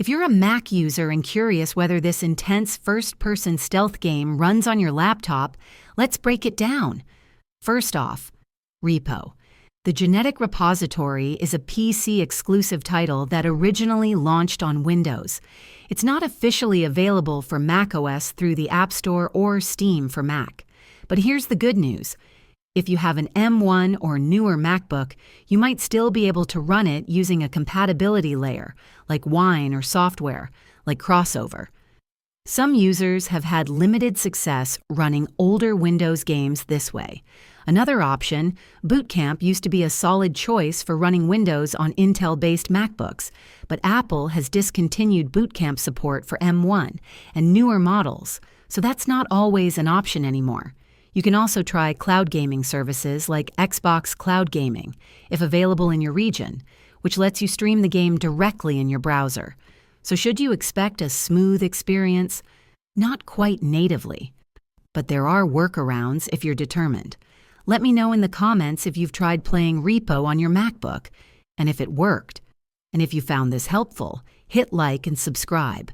If you're a Mac user and curious whether this intense first-person stealth game runs on your laptop, let's break it down. First off, Repo. The Genetic Repository is a PC-exclusive title that originally launched on Windows. It's not officially available for macOS through the App Store or Steam for Mac. But here's the good news. If you have an M1 or newer MacBook, you might still be able to run it using a compatibility layer, like Wine or software, like Crossover. Some users have had limited success running older Windows games this way. Another option, Boot Camp, used to be a solid choice for running Windows on Intel-based MacBooks, but Apple has discontinued Boot Camp support for M1 and newer models, so that's not always an option anymore. You can also try cloud gaming services like Xbox Cloud Gaming, if available in your region, which lets you stream the game directly in your browser. So should you expect a smooth experience? Not quite natively. But there are workarounds if you're determined. Let me know in the comments if you've tried playing Repo on your MacBook, and if it worked. And if you found this helpful, hit like and subscribe.